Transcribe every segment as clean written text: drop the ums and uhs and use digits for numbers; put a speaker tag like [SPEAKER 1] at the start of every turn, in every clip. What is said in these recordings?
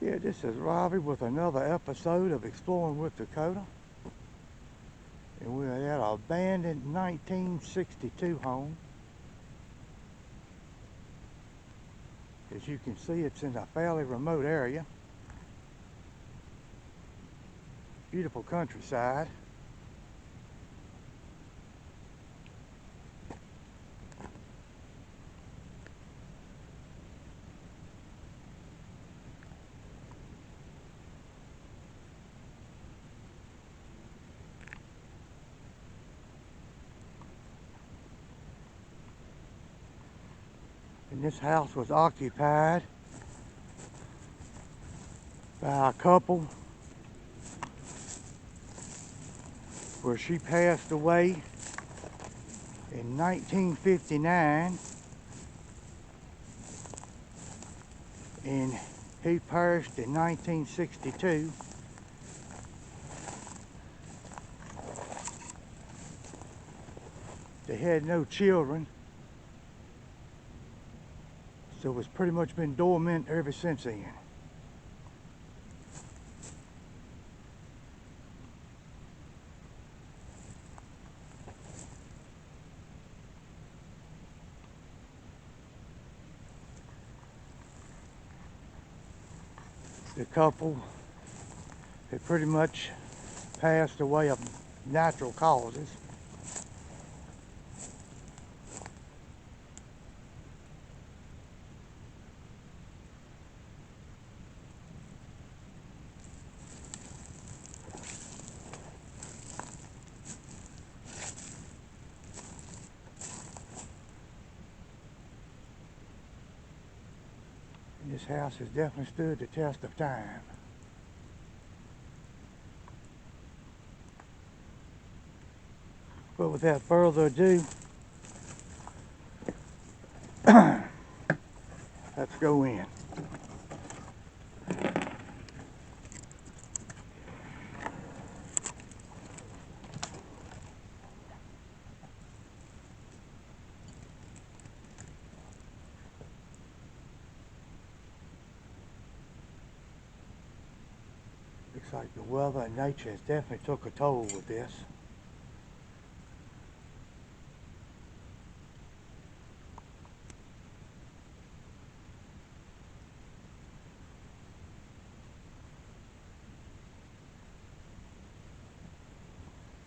[SPEAKER 1] Yeah, this is Robbie with another episode of Exploring with Dakota. And we're at an abandoned 1962 home. As you can see, it's in a fairly remote area. Beautiful countryside. And this house was occupied by a couple where she passed away in 1959 and he perished in 1962. They had no children, so it's pretty much been dormant ever since then. The couple had pretty much passed away of natural causes. And this house has definitely stood the test of time. But without further ado, let's go in. Looks like the weather and nature has definitely took a toll with this.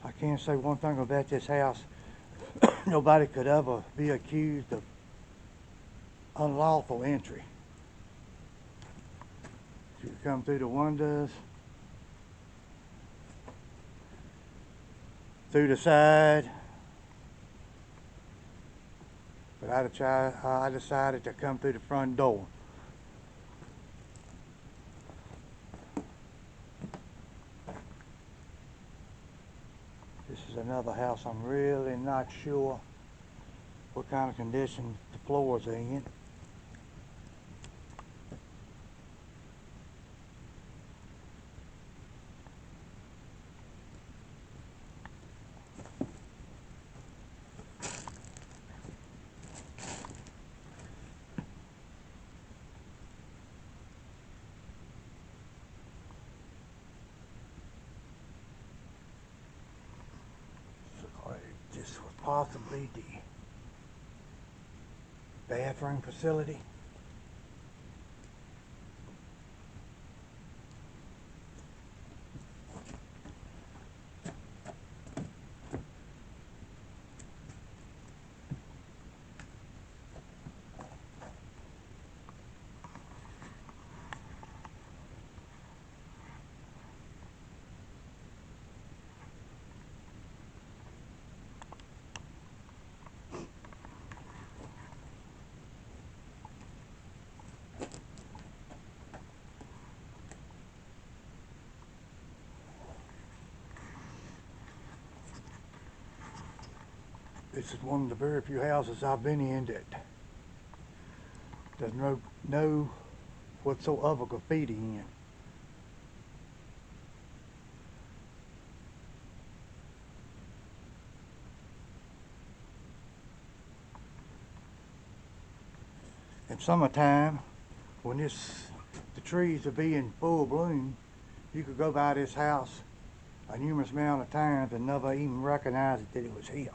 [SPEAKER 1] I can say one thing about this house. Nobody could ever be accused of unlawful entry. You come through the windows, through the side, but I decided to come through the front door. This is another house I'm really not sure what kind of condition the floors are in. This was possibly the bathroom facility. This is one of the very few houses I've been in that doesn't know whatsoever graffiti in. In summertime, when the trees to be in full bloom, you could go by this house a numerous amount of times and never even recognize that it was here.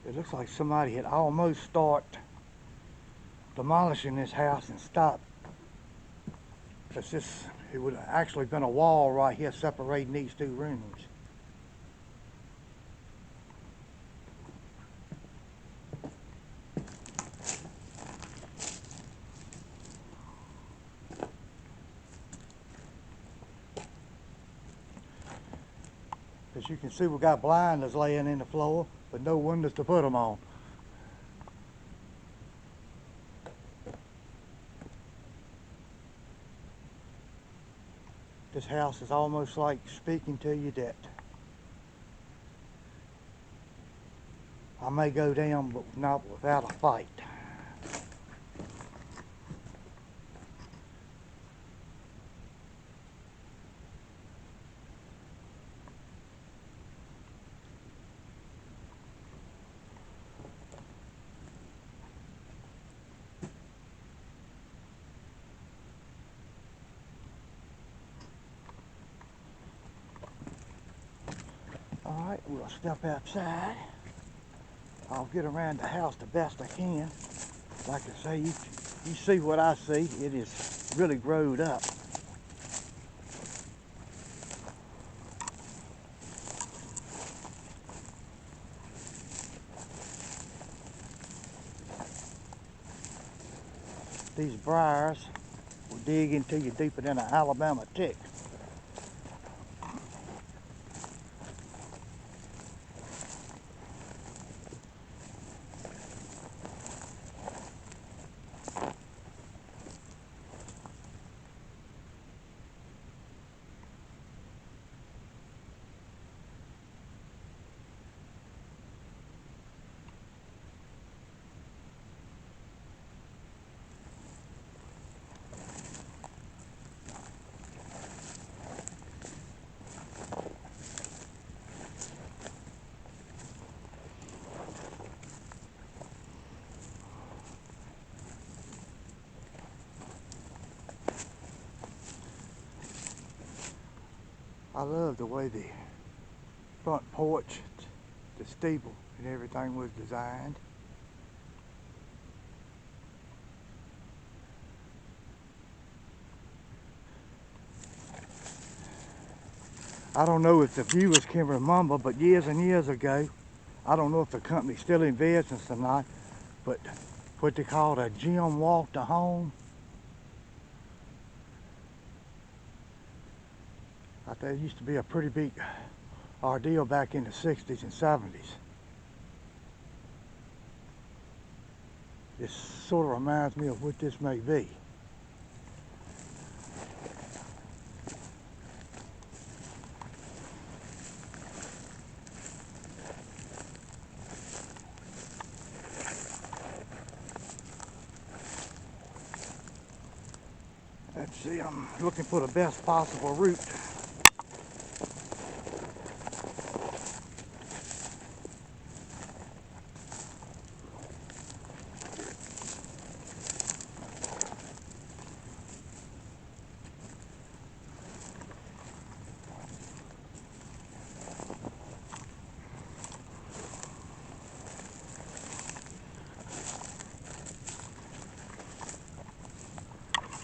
[SPEAKER 1] It looks like somebody had almost started demolishing this house and stopped. It would have actually been a wall right here separating these two rooms. As you can see, we got blinders laying in the floor, but no windows to put them on. This house is almost like speaking to you that I may go down, but not without a fight. Alright, we'll step outside. I'll get around the house the best I can. Like I say, you see what I see. It is really growed up. These briars will dig into you deeper than an Alabama tick. I love the way the front porch, the steeple, and everything was designed. I don't know if the viewers can remember, but years and years ago, I don't know if the company still in business or not, but what they called a Jim walk to home. I think it used to be a pretty big ordeal back in the 60s and 70s. This sort of reminds me of what this may be. Let's see, I'm looking for the best possible route.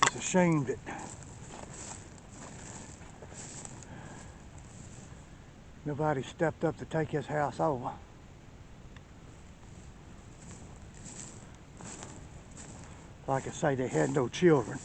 [SPEAKER 1] It's a shame that nobody stepped up to take his house over. Like I say, they had no children.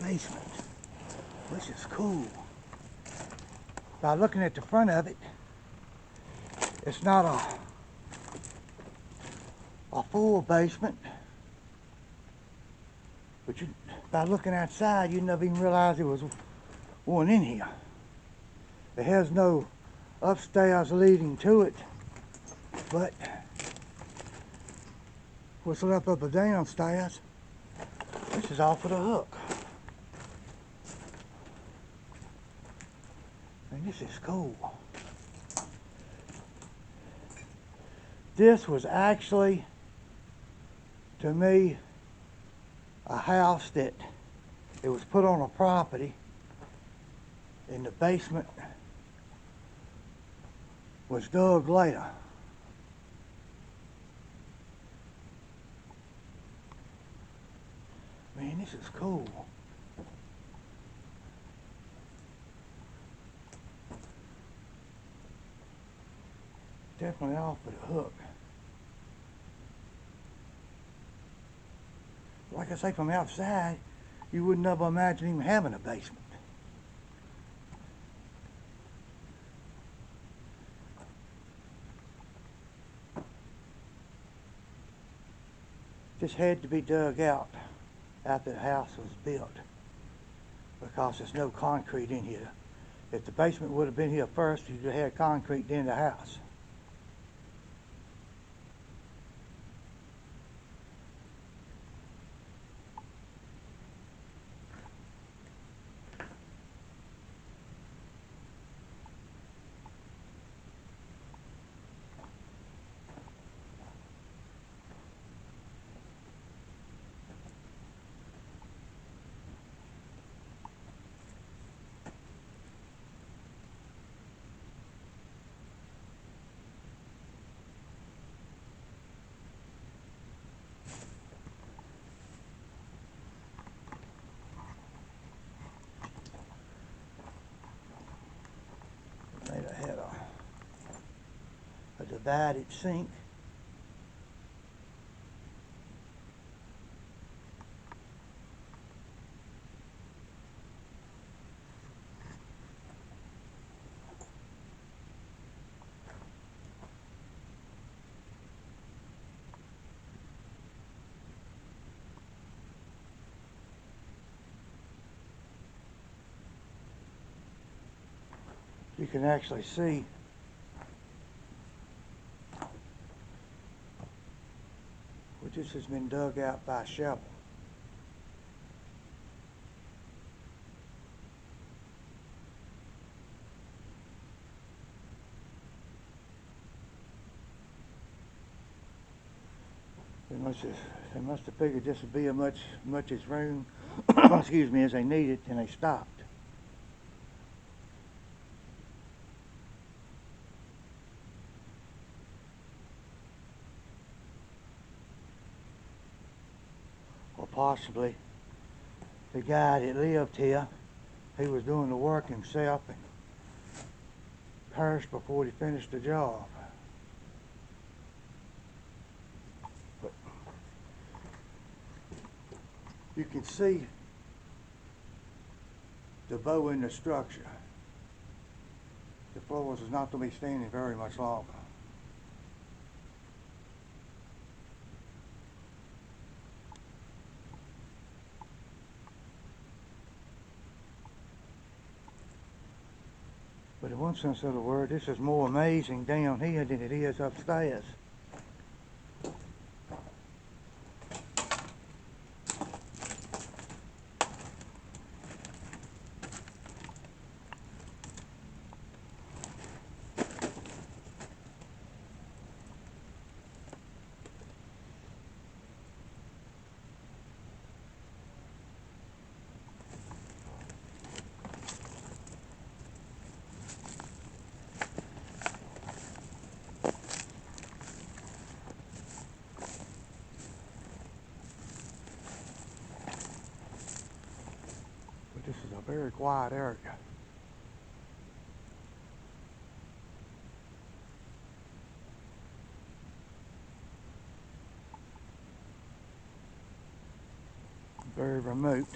[SPEAKER 1] basement, which is cool. By looking at the front of it, it's not a full basement, but by looking outside, you never even realize there was one in here. It has no upstairs leading to it, but what's left of the downstairs, this is off of the hook. And this is cool. This was actually, to me, a house that it was put on a property, and the basement was dug later. Man, this is cool. Definitely off of the hook. Like I say, from outside, you would never imagine even having a basement. This had to be dug out after the house was built, because there's no concrete in here. If the basement would have been here first, you'd have had concrete in the house. It had a divided sink. You can actually see where this has been dug out by a shovel. They must have figured this would be as much as room, excuse me, as they needed, and they stopped. Or possibly the guy that lived here, he was doing the work himself and perished before he finished the job. But you can see the bow in the structure. The floors is not going to be standing very much longer. But in one sense of the word, this is more amazing down here than it is upstairs. This is a very quiet area. Very remote.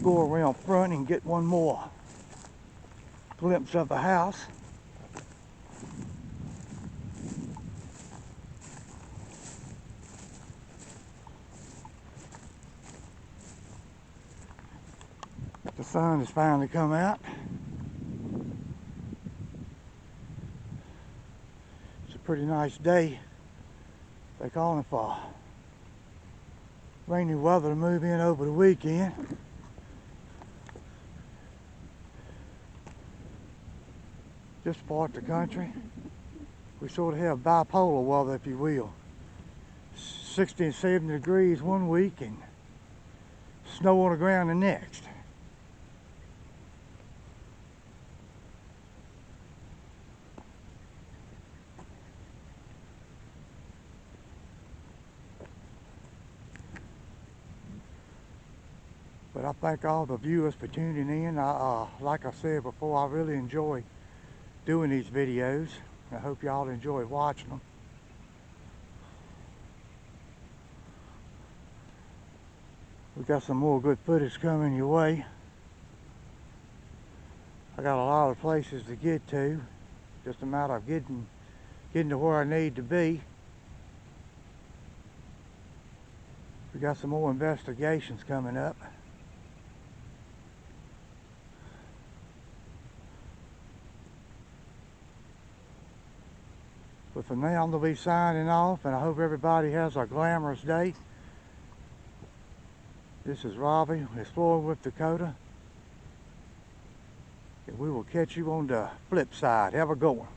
[SPEAKER 1] go around front and get one more glimpse of the house. The sun has finally come out. It's a pretty nice day. They're calling for rainy weather to move in over the weekend. This part of the country, we sort of have bipolar weather, if you will. 60 and 70 degrees one week and snow on the ground the next. But I thank all the viewers for tuning in. Like I said before, I really enjoy doing these videos. I hope y'all enjoy watching them. We got some more good footage coming your way. I got a lot of places to get to. Just a matter of getting to where I need to be. We got some more investigations coming up. But for now, I'm going to be signing off, and I hope everybody has a glamorous day. This is Robbie, Exploring with Dakota. And we will catch you on the flip side. Have a good one.